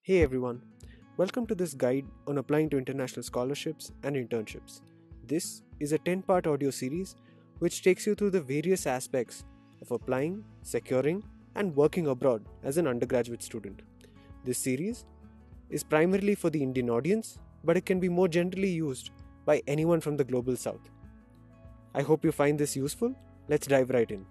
Hey everyone, welcome to this guide on applying to international scholarships and internships. This is a 10-part audio series which takes you through the various aspects of applying, securing, and working abroad as an undergraduate student. This series is primarily for the Indian audience, but it can be more generally used by anyone from the global south. I hope you find this useful. Let's dive right in.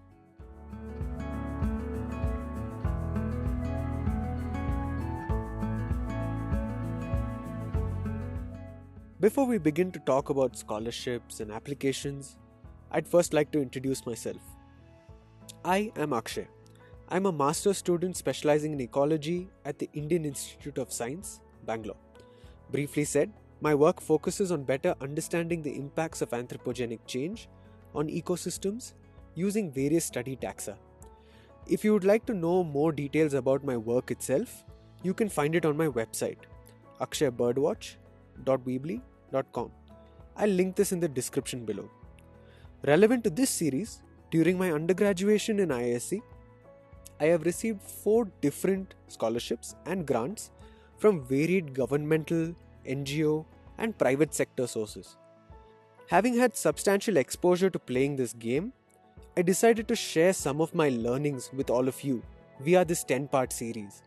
Before we begin to talk about scholarships and applications, I'd first like to introduce myself. I am Akshay. I'm a master's student specializing in ecology at the Indian Institute of Science, Bangalore. Briefly said, my work focuses on better understanding the impacts of anthropogenic change on ecosystems using various study taxa. If you would like to know more details about my work itself, you can find it on my website, akshaybharadwaj.weebly.com. I'll link this in the description below. Relevant to this series, during my undergraduation in IISc, I have received 4 different scholarships and grants from varied governmental, NGO, and private sector sources. Having had substantial exposure to playing this game, I decided to share some of my learnings with all of you via this 10-part series.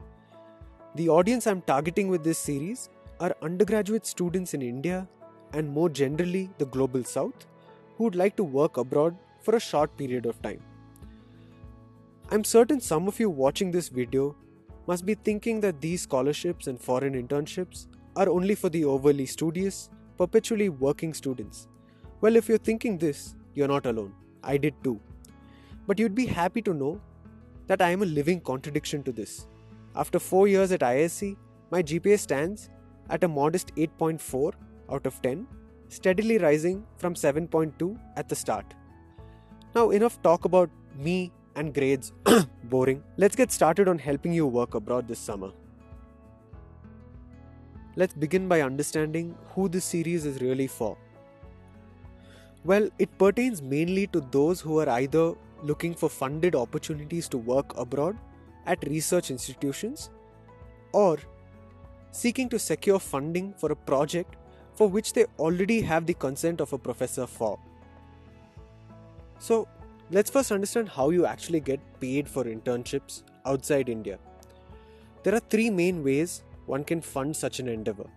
The audience I'm targeting with this series are undergraduate students in India and more generally the global south who would like to work abroad for a short period of time. I'm certain some of you watching this video must be thinking that these scholarships and foreign internships are only for the overly studious, perpetually working students. Well, if you're thinking this, you're not alone. I did too. But you'd be happy to know that I am a living contradiction to this. After 4 years at IISc, my GPA stands at a modest 8.4 out of 10, steadily rising from 7.2 at the start. Now enough talk about me and grades, boring. Let's get started on helping you work abroad this summer. Let's begin by understanding who this series is really for. Well, it pertains mainly to those who are either looking for funded opportunities to work abroad at research institutions or seeking to secure funding for a project for which they already have the consent of a professor for. So, let's first understand how you actually get paid for internships outside India. There are 3 main ways one can fund such an endeavor.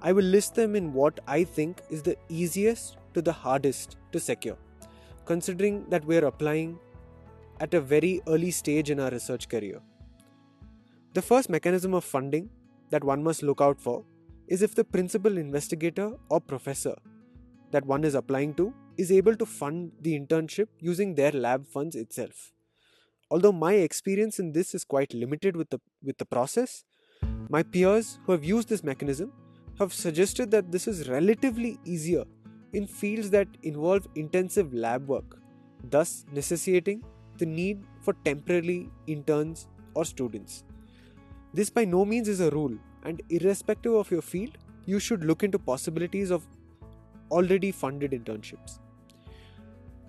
I will list them in what I think is the easiest to the hardest to secure, considering that we are applying at a very early stage in our research career. The first mechanism of funding that one must look out for is if the principal investigator or professor that one is applying to is able to fund the internship using their lab funds itself. Although my experience in this is quite limited with the process, my peers who have used this mechanism have suggested that this is relatively easier in fields that involve intensive lab work, thus necessitating the need for temporary interns or students. This by no means is a rule, and irrespective of your field, you should look into possibilities of already funded internships.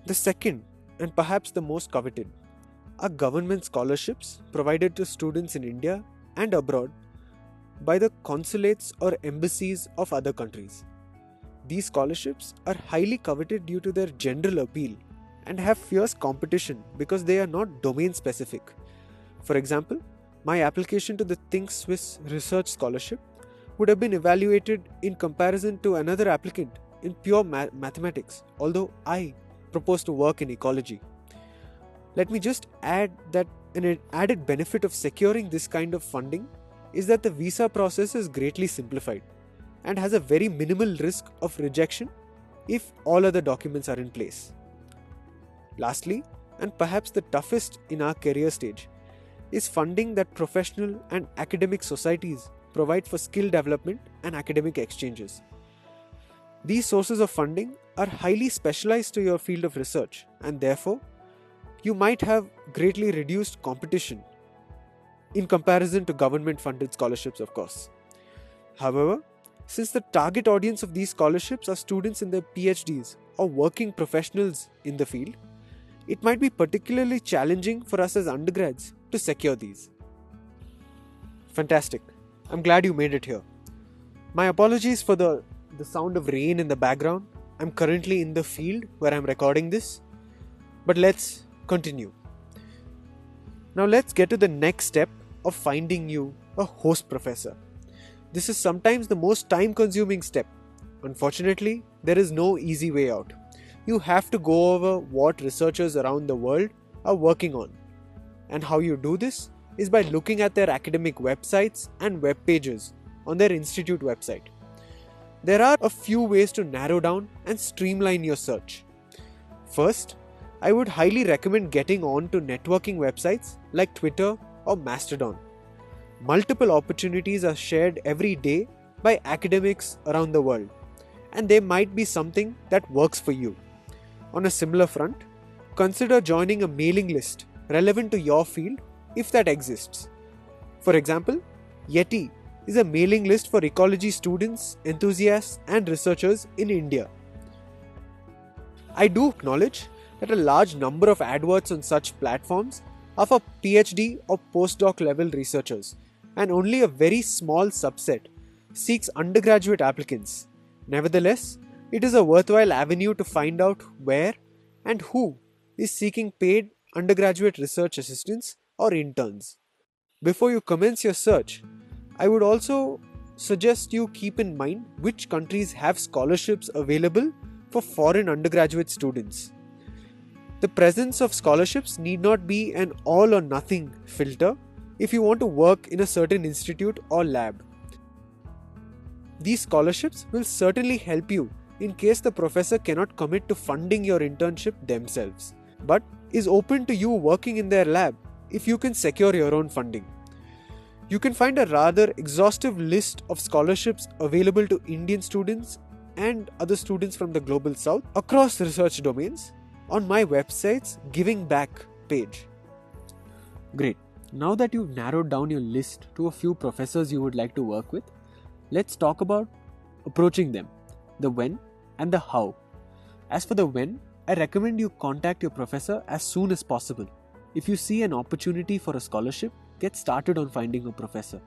The second, and perhaps the most coveted, are government scholarships provided to students in India and abroad by the consulates or embassies of other countries. These scholarships are highly coveted due to their general appeal and have fierce competition because they are not domain specific. For example, my application to the Think Swiss Research Scholarship would have been evaluated in comparison to another applicant in pure mathematics, although I propose to work in ecology. Let me just add that an added benefit of securing this kind of funding is that the visa process is greatly simplified and has a very minimal risk of rejection if all other documents are in place. Lastly, and perhaps the toughest in our career stage, is funding that professional and academic societies provide for skill development and academic exchanges. These sources of funding are highly specialized to your field of research, and therefore, you might have greatly reduced competition in comparison to government-funded scholarships, of course. However, since the target audience of these scholarships are students in their PhDs or working professionals in the field, it might be particularly challenging for us as undergrads to secure these. Fantastic. I'm glad you made it here. My apologies for the sound of rain in the background. I'm currently in the field where I'm recording this. But let's continue. Now let's get to the next step of finding you a host professor. This is sometimes the most time-consuming step. Unfortunately, there is no easy way out. You have to go over what researchers around the world are working on. And how you do this is by looking at their academic websites and web pages on their institute website. There are a few ways to narrow down and streamline your search. First, I would highly recommend getting on to networking websites like Twitter or Mastodon. Multiple opportunities are shared every day by academics around the world, and they might be something that works for you. On a similar front, consider joining a mailing list relevant to your field if that exists. For example, Yeti is a mailing list for ecology students, enthusiasts, and researchers in India. I do acknowledge that a large number of adverts on such platforms are for PhD or postdoc level researchers, and only a very small subset seeks undergraduate applicants. Nevertheless, it is a worthwhile avenue to find out where and who is seeking paid undergraduate research assistants or interns. Before you commence your search, I would also suggest you keep in mind which countries have scholarships available for foreign undergraduate students. The presence of scholarships need not be an all or nothing filter if you want to work in a certain institute or lab. These scholarships will certainly help you in case the professor cannot commit to funding your internship themselves, but is open to you working in their lab if you can secure your own funding. You can find a rather exhaustive list of scholarships available to Indian students and other students from the Global South across research domains on my website's Giving Back page. Great. Now that you've narrowed down your list to a few professors you would like to work with, let's talk about approaching them, the when and the how. As for the when, I recommend you contact your professor as soon as possible. If you see an opportunity for a scholarship, get started on finding a professor.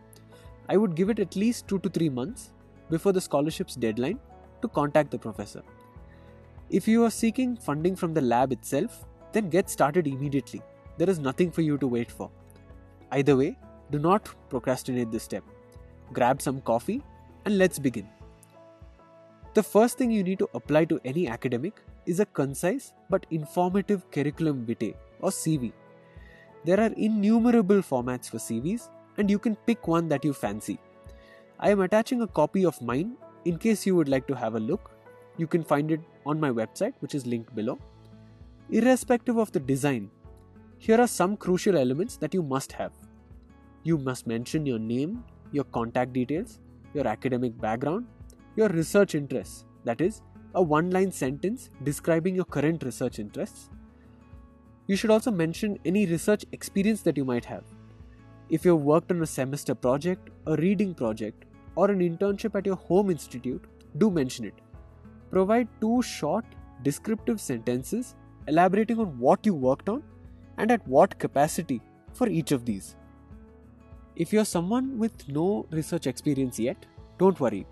I would give it at least 2 to 3 months before the scholarship's deadline to contact the professor. If you are seeking funding from the lab itself, then get started immediately. There is nothing for you to wait for. Either way, do not procrastinate this step. Grab some coffee and let's begin. The first thing you need to apply to any academic is a concise but informative curriculum vitae or CV. There are innumerable formats for CVs and you can pick one that you fancy. I am attaching a copy of mine in case you would like to have a look. You can find it on my website, which is linked below. Irrespective of the design, here are some crucial elements that you must have. You must mention your name, your contact details, your academic background, your research interests, that is, a one-line sentence describing your current research interests. You should also mention any research experience that you might have. If you have worked on a semester project, a reading project, or an internship at your home institute, do mention it. Provide 2 short, descriptive sentences elaborating on what you worked on and at what capacity for each of these. If you're someone with no research experience yet, don't worry.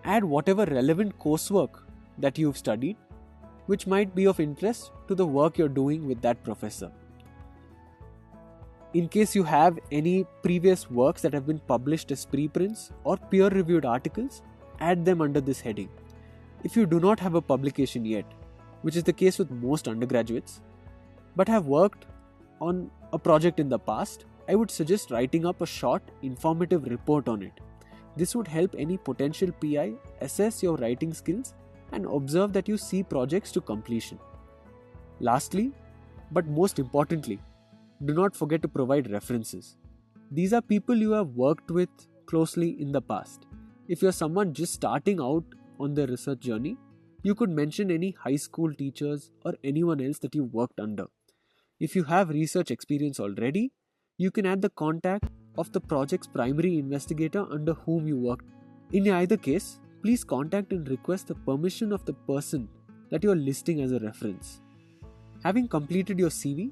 Add whatever relevant coursework that you've studied, which might be of interest to the work you're doing with that professor. In case you have any previous works that have been published as preprints or peer-reviewed articles, add them under this heading. If you do not have a publication yet, which is the case with most undergraduates, but have worked on a project in the past, I would suggest writing up a short, informative report on it. This would help any potential PI assess your writing skills and observe that you see projects to completion. Lastly, but most importantly, do not forget to provide references. These are people you have worked with closely in the past. If you're someone just starting out on their research journey, you could mention any high school teachers or anyone else that you worked under. If you have research experience already, you can add the contact of the project's primary investigator under whom you worked. In either case, please contact and request the permission of the person that you are listing as a reference. Having completed your CV,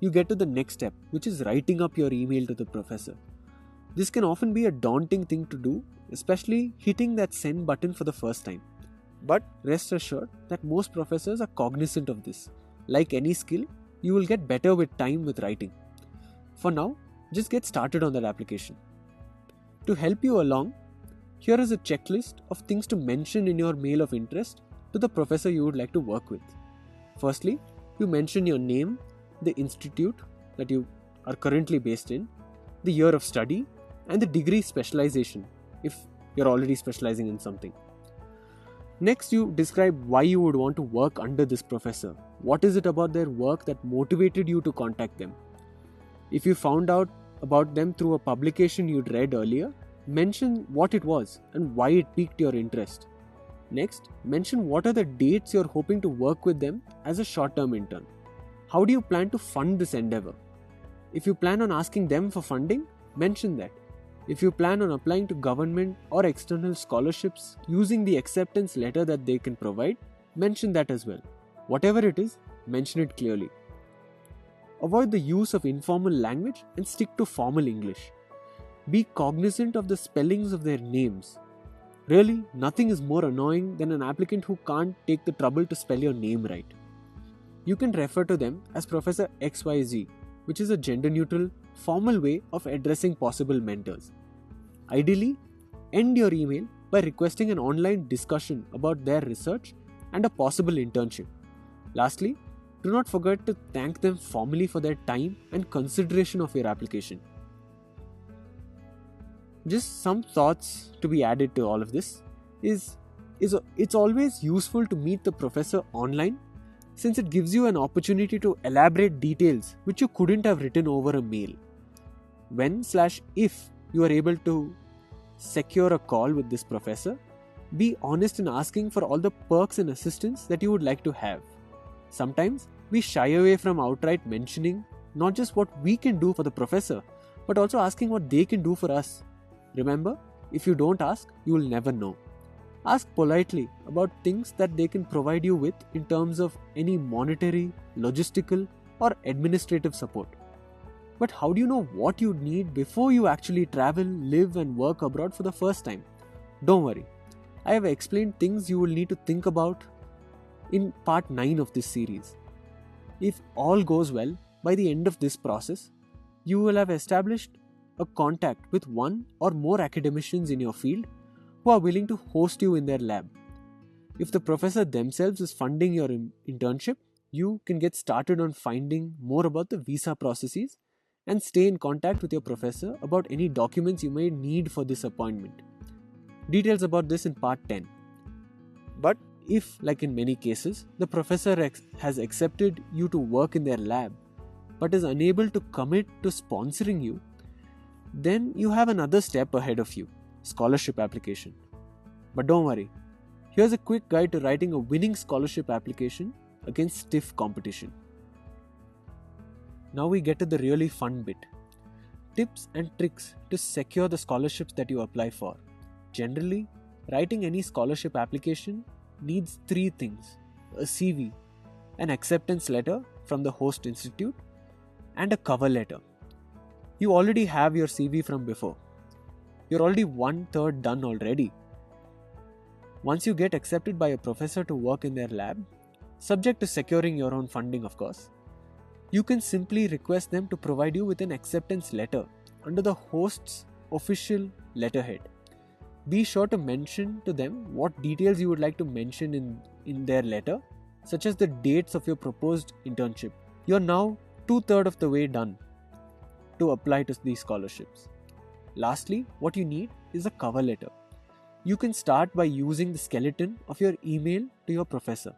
you get to the next step, which is writing up your email to the professor. This can often be a daunting thing to do, especially hitting that send button for the first time. But rest assured that most professors are cognizant of this. Like any skill, you will get better with time with writing. For now, just get started on that application. To help you along, here is a checklist of things to mention in your mail of interest to the professor you would like to work with. Firstly, you mention your name, the institute that you are currently based in, the year of study, and the degree specialization if you're already specializing in something. Next, you describe why you would want to work under this professor. What is it about their work that motivated you to contact them? If you found out about them through a publication you'd read earlier, mention what it was and why it piqued your interest. Next, mention what are the dates you're hoping to work with them as a short-term intern. How do you plan to fund this endeavor? If you plan on asking them for funding, mention that. If you plan on applying to government or external scholarships using the acceptance letter that they can provide, mention that as well. Whatever it is, mention it clearly. Avoid the use of informal language and stick to formal English. Be cognizant of the spellings of their names. Really, nothing is more annoying than an applicant who can't take the trouble to spell your name right. You can refer to them as Professor XYZ, which is a gender-neutral, formal way of addressing possible mentors. Ideally, end your email by requesting an online discussion about their research and a possible internship. Lastly, do not forget to thank them formally for their time and consideration of your application. Just some thoughts to be added to all of this is it's always useful to meet the professor online, since it gives you an opportunity to elaborate details which you couldn't have written over a mail. When/if you are able to secure a call with this professor, be honest in asking for all the perks and assistance that you would like to have. Sometimes we shy away from outright mentioning not just what we can do for the professor, but also asking what they can do for us. Remember, if you don't ask, you will never know. Ask politely about things that they can provide you with in terms of any monetary, logistical, or administrative support. But how do you know what you need before you actually travel, live, and work abroad for the first time? Don't worry. I have explained things you will need to think about in part 9 of this series. If all goes well, by the end of this process, you will have established a contact with one or more academicians in your field who are willing to host you in their lab. If the professor themselves is funding your internship, you can get started on finding more about the visa processes and stay in contact with your professor about any documents you may need for this appointment. Details about this in part 10. But if, like in many cases, the professor has accepted you to work in their lab but is unable to commit to sponsoring you, then you have another step ahead of you: scholarship application. But don't worry, here's a quick guide to writing a winning scholarship application against stiff competition. Now we get to the really fun bit: tips and tricks to secure the scholarships that you apply for. Generally, writing any scholarship application needs 3 things: a CV, an acceptance letter from the host institute, and a cover letter. You already have your CV from before. You're already 1/3 done already. Once you get accepted by a professor to work in their lab, subject to securing your own funding of course, you can simply request them to provide you with an acceptance letter under the host's official letterhead. Be sure to mention to them what details you would like to mention in their letter, such as the dates of your proposed internship. You're now 2/3 of the way done to apply to these scholarships. Lastly, what you need is a cover letter. You can start by using the skeleton of your email to your professor.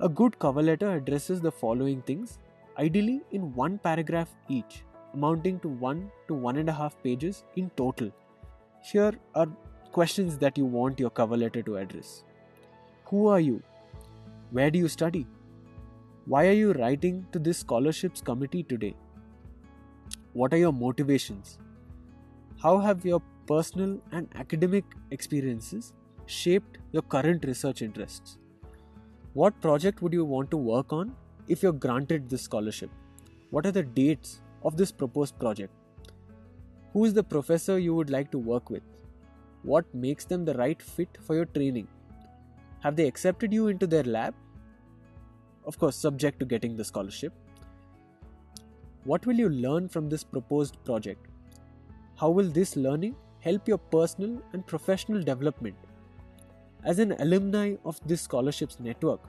A good cover letter addresses the following things, ideally in 1 paragraph each, amounting to 1 to 1.5 pages in total. Here are questions that you want your cover letter to address. Who are you? Where do you study? Why are you writing to this scholarships committee today? What are your motivations? How have your personal and academic experiences shaped your current research interests? What project would you want to work on if you're granted this scholarship? What are the dates of this proposed project? Who is the professor you would like to work with? What makes them the right fit for your training? Have they accepted you into their lab? Of course, subject to getting the scholarship. What will you learn from this proposed project? How will this learning help your personal and professional development? As an alumni of this scholarships network,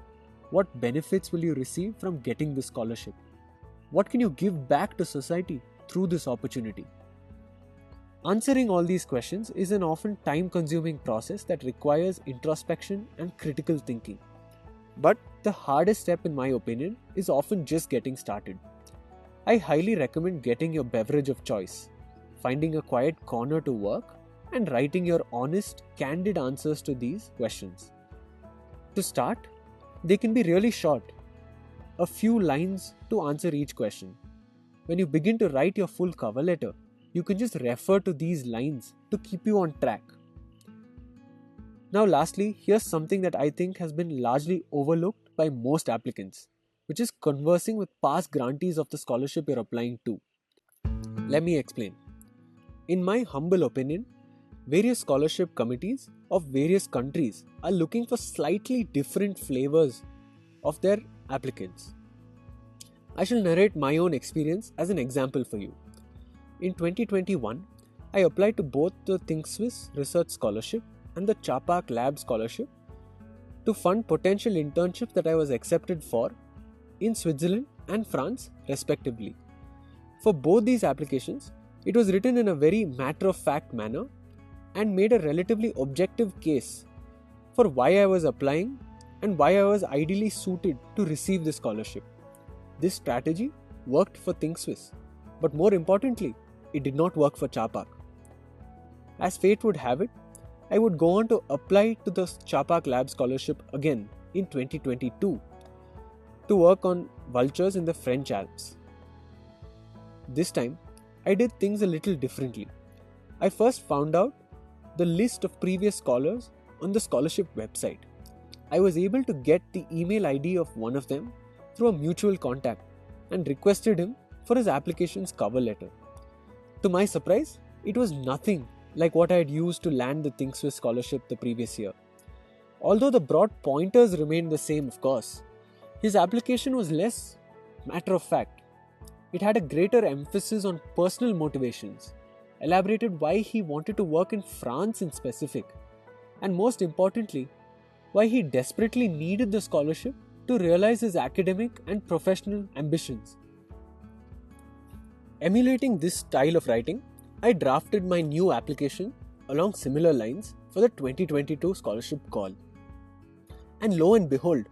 what benefits will you receive from getting this scholarship? What can you give back to society through this opportunity? Answering all these questions is an often time-consuming process that requires introspection and critical thinking. But the hardest step, in my opinion, is often just getting started. I highly recommend getting your beverage of choice, finding a quiet corner to work, and writing your honest, candid answers to these questions. To start, they can be really short, a few lines to answer each question. When you begin to write your full cover letter, you can just refer to these lines to keep you on track. Now lastly, here's something that I think has been largely overlooked by most applicants, which is conversing with past grantees of the scholarship you're applying to. Let me explain. In my humble opinion, various scholarship committees of various countries are looking for slightly different flavors of their applicants. I shall narrate my own experience as an example for you. In 2021, I applied to both the ThinkSwiss Research Scholarship and the Chapak Lab Scholarship to fund potential internships that I was accepted for in Switzerland and France, respectively. For both these applications, it was written in a very matter-of-fact manner and made a relatively objective case for why I was applying and why I was ideally suited to receive the scholarship. This strategy worked for ThinkSwiss, but more importantly, it did not work for Chapak. As fate would have it, I would go on to apply to the Chapak Lab Scholarship again in 2022 to work on vultures in the French Alps. This time, I did things a little differently. I first found out the list of previous scholars on the scholarship website. I was able to get the email ID of one of them through a mutual contact and requested him for his application's cover letter. To my surprise, it was nothing like what I had used to land the ThinkSwiss scholarship the previous year. Although the broad pointers remained the same, of course, his application was less matter of fact. It had a greater emphasis on personal motivations, elaborated why he wanted to work in France in specific, and most importantly, why he desperately needed the scholarship to realize his academic and professional ambitions. Emulating this style of writing, I drafted my new application along similar lines for the 2022 scholarship call. And lo and behold,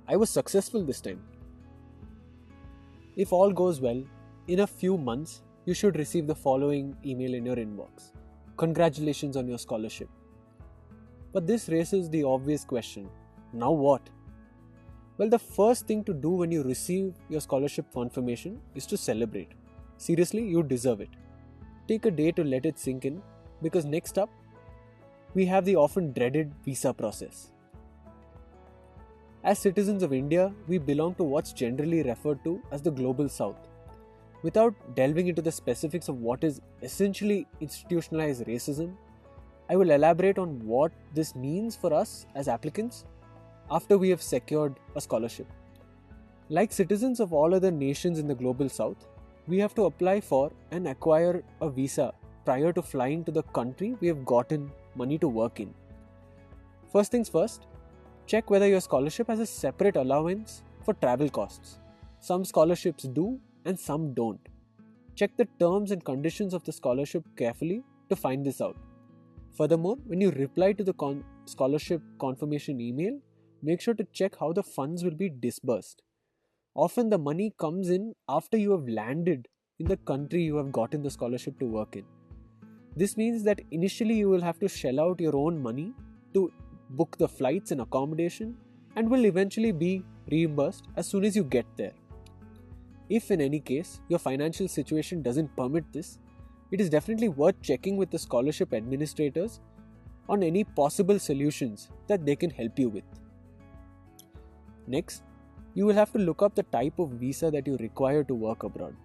I was successful this time. If all goes well, in a few months, you should receive the following email in your inbox. Congratulations on your scholarship. But this raises the obvious question, now what? Well, the first thing to do when you receive your scholarship confirmation is to celebrate. Seriously, you deserve it. Take a day to let it sink in, because next up, we have the often dreaded visa process. As citizens of India, we belong to what's generally referred to as the Global South. Without delving into the specifics of what is essentially institutionalized racism, I will elaborate on what this means for us as applicants after we have secured a scholarship. Like citizens of all other nations in the Global South, we have to apply for and acquire a visa prior to flying to the country we have gotten money to work in. First things first, check whether your scholarship has a separate allowance for travel costs. Some scholarships do and some don't. Check the terms and conditions of the scholarship carefully to find this out. Furthermore, when you reply to the scholarship confirmation email, make sure to check how the funds will be disbursed. Often the money comes in after you have landed in the country you have gotten the scholarship to work in. This means that initially you will have to shell out your own money to book the flights and accommodation and will eventually be reimbursed as soon as you get there. If in any case your financial situation doesn't permit this, it is definitely worth checking with the scholarship administrators on any possible solutions that they can help you with. Next, you will have to look up the type of visa that you require to work abroad.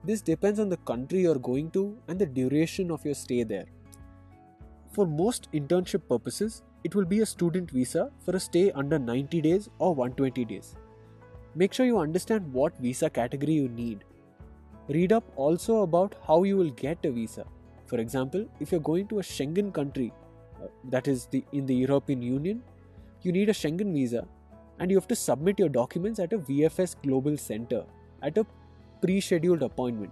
This depends on the country you're going to and the duration of your stay there. For most internship purposes, it will be a student visa for a stay under 90 days or 120 days. Make sure you understand what visa category you need. Read up also about how you will get a visa. For example, if you're going to a Schengen country, that is in the European Union, you need a Schengen visa and you have to submit your documents at a VFS Global Center at a pre-scheduled appointment.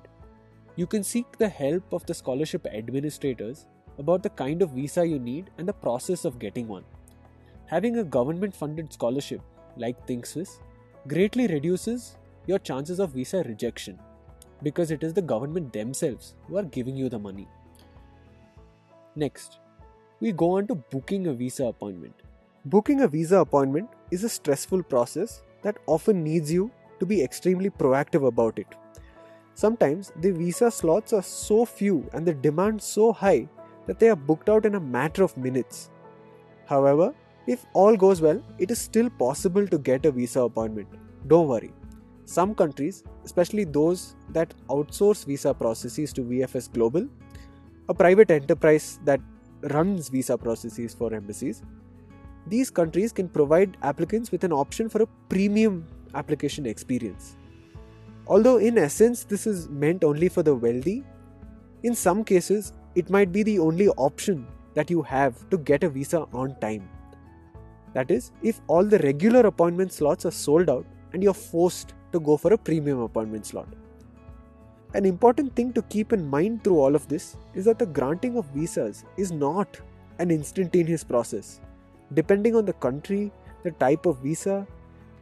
You can seek the help of the scholarship administrators about the kind of visa you need and the process of getting one. Having a government-funded scholarship like ThinkSwiss greatly reduces your chances of visa rejection because it is the government themselves who are giving you the money. Next, we go on to booking a visa appointment. Booking a visa appointment is a stressful process that often needs you to be extremely proactive about it. Sometimes the visa slots are so few and the demand so high that they are booked out in a matter of minutes. However, if all goes well, it is still possible to get a visa appointment. Don't worry. Some countries, especially those that outsource visa processes to VFS Global, a private enterprise that runs visa processes for embassies, these countries can provide applicants with an option for a premium application experience. Although in essence this is meant only for the wealthy, in some cases it might be the only option that you have to get a visa on time. That is, if all the regular appointment slots are sold out and you're forced to go for a premium appointment slot. An important thing to keep in mind through all of this is that the granting of visas is not an instantaneous process. Depending on the country, the type of visa,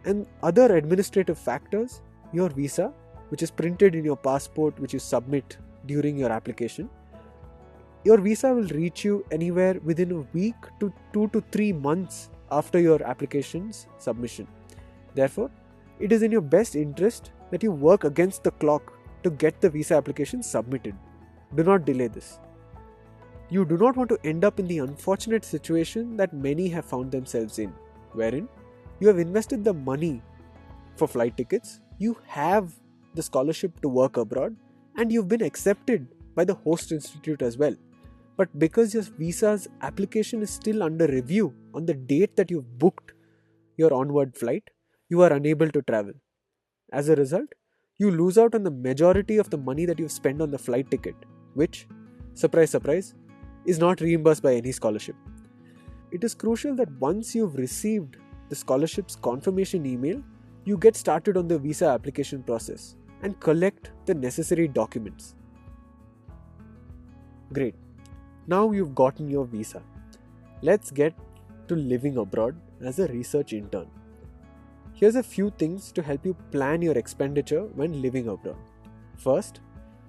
and other administrative factors, your visa, which is printed in your passport which you submit during your application, your visa will reach you anywhere within a week to 2 to 3 months after your application's submission. Therefore, it is in your best interest that you work against the clock to get the visa application submitted. Do not delay this. You do not want to end up in the unfortunate situation that many have found themselves in, wherein you have invested the money for flight tickets, you have the scholarship to work abroad, and you've been accepted by the host institute as well. But because your visa's application is still under review on the date that you've booked your onward flight, you are unable to travel. As a result, you lose out on the majority of the money that you've spent on the flight ticket, which, surprise, surprise, is not reimbursed by any scholarship. It is crucial that once you've received the scholarship's confirmation email, you get started on the visa application process and collect the necessary documents. Great. Now you've gotten your visa. Let's get to living abroad as a research intern. Here's a few things to help you plan your expenditure when living abroad. First,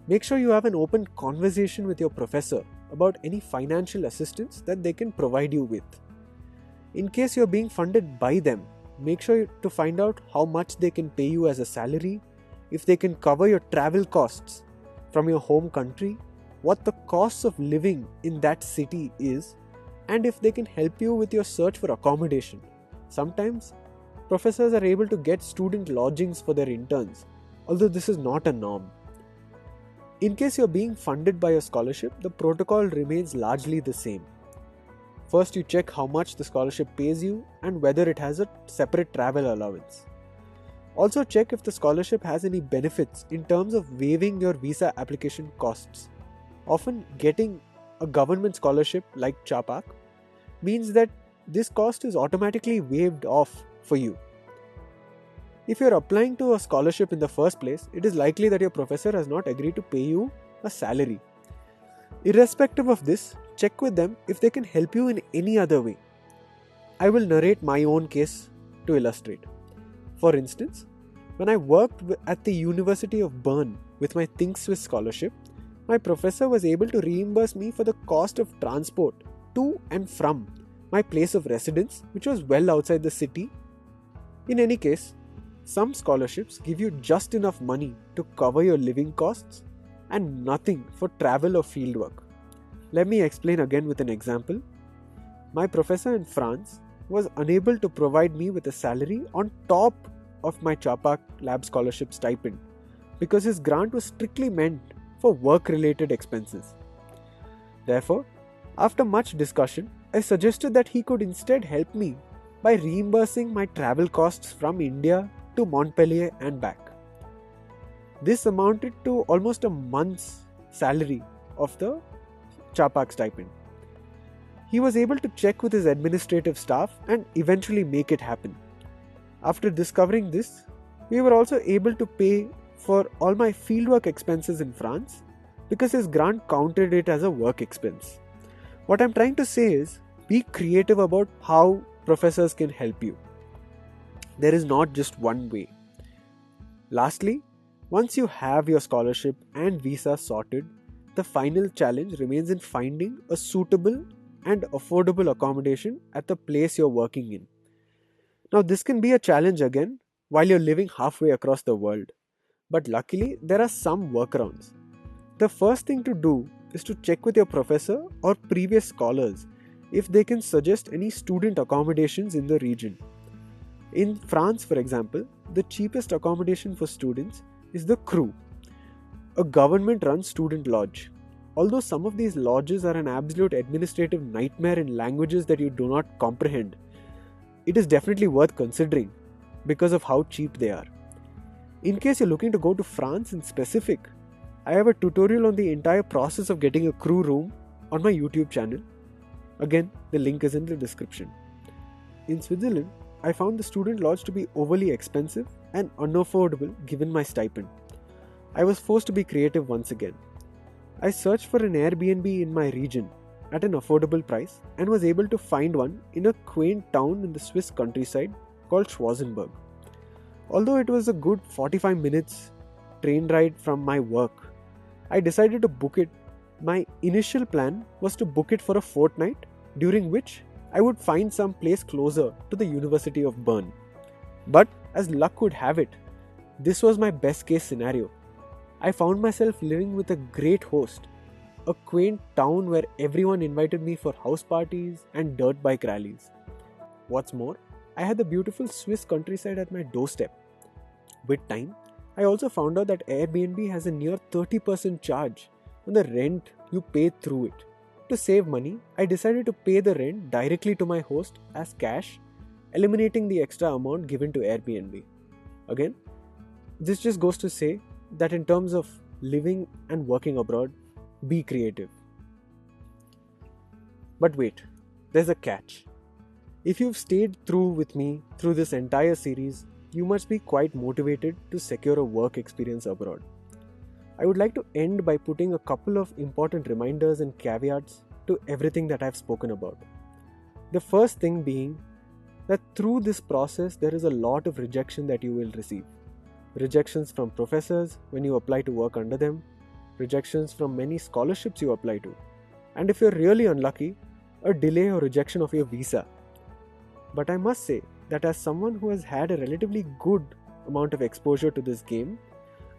make sure you have an open conversation with your professor about any financial assistance that they can provide you with. In case you're being funded by them, make sure to find out how much they can pay you as a salary, if they can cover your travel costs from your home country, what the cost of living in that city is, and if they can help you with your search for accommodation. Sometimes, professors are able to get student lodgings for their interns, although this is not a norm. In case you're being funded by a scholarship, the protocol remains largely the same. First, you check how much the scholarship pays you and whether it has a separate travel allowance. Also check if the scholarship has any benefits in terms of waiving your visa application costs. Often getting a government scholarship like Chapak means that this cost is automatically waived off for you. If you're applying to a scholarship in the first place, it is likely that your professor has not agreed to pay you a salary. Irrespective of this, check with them if they can help you in any other way. I will narrate my own case to illustrate. For instance, when I worked at the University of Bern with my ThinkSwiss scholarship, my professor was able to reimburse me for the cost of transport to and from my place of residence, which was well outside the city. In any case, some scholarships give you just enough money to cover your living costs and nothing for travel or fieldwork. Let me explain again with an example. My professor in France was unable to provide me with a salary on top of my Chapak Lab scholarship stipend, because his grant was strictly meant for work-related expenses. Therefore, after much discussion, I suggested that he could instead help me by reimbursing my travel costs from India to Montpellier and back. This amounted to almost a month's salary of the Chapak stipend. He was able to check with his administrative staff and eventually make it happen. After discovering this, we were also able to pay for all my fieldwork expenses in France because his grant counted it as a work expense. What I'm trying to say is, be creative about how professors can help you. There is not just one way. Lastly, once you have your scholarship and visa sorted, the final challenge remains in finding a suitable and affordable accommodation at the place you're working in. Now, this can be a challenge again while you're living halfway across the world, but luckily there are some workarounds. The first thing to do is to check with your professor or previous scholars if they can suggest any student accommodations in the region. In France, for example, the cheapest accommodation for students is the Crew, a government-run student lodge. Although some of these lodges are an absolute administrative nightmare in languages that you do not comprehend, it is definitely worth considering because of how cheap they are. In case you're looking to go to France in specific, I have a tutorial on the entire process of getting a Crew room on my YouTube channel. Again, the link is in the description. In Switzerland, I found the student lodge to be overly expensive and unaffordable given my stipend. I was forced to be creative once again. I searched for an Airbnb in my region at an affordable price and was able to find one in a quaint town in the Swiss countryside called Schwarzenberg. Although it was a good 45 minutes train ride from my work, I decided to book it. My initial plan was to book it for a fortnight, during which I would find some place closer to the University of Bern. But as luck would have it, this was my best case scenario. I found myself living with a great host, a quaint town where everyone invited me for house parties and dirt bike rallies. What's more, I had the beautiful Swiss countryside at my doorstep. With time, I also found out that Airbnb has a near 30% charge on the rent you pay through it. To save money, I decided to pay the rent directly to my host as cash, eliminating the extra amount given to Airbnb. Again, this just goes to say that in terms of living and working abroad, be creative. But wait, there's a catch. If you've stayed through with me through this entire series, you must be quite motivated to secure a work experience abroad. I would like to end by putting a couple of important reminders and caveats to everything that I've spoken about. The first thing being that through this process there is a lot of rejection that you will receive. Rejections from professors when you apply to work under them, rejections from many scholarships you apply to, and if you're really unlucky, a delay or rejection of your visa. But I must say that as someone who has had a relatively good amount of exposure to this game,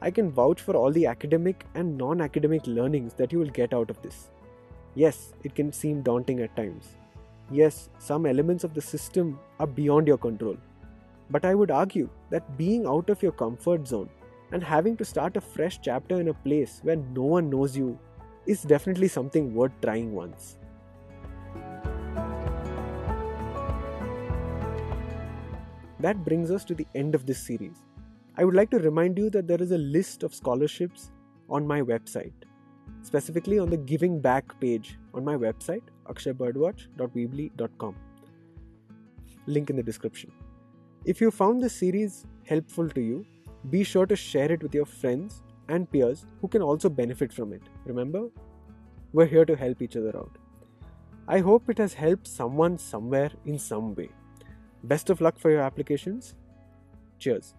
I can vouch for all the academic and non-academic learnings that you will get out of this. Yes, it can seem daunting at times. Yes, some elements of the system are beyond your control. But I would argue that being out of your comfort zone and having to start a fresh chapter in a place where no one knows you is definitely something worth trying once. That brings us to the end of this series. I would like to remind you that there is a list of scholarships on my website, specifically on the Giving Back page on my website, akshaybharadwaj.weebly.com. Link in the description. If you found this series helpful to you, be sure to share it with your friends and peers who can also benefit from it. Remember, we're here to help each other out. I hope it has helped someone somewhere in some way. Best of luck for your applications. Cheers.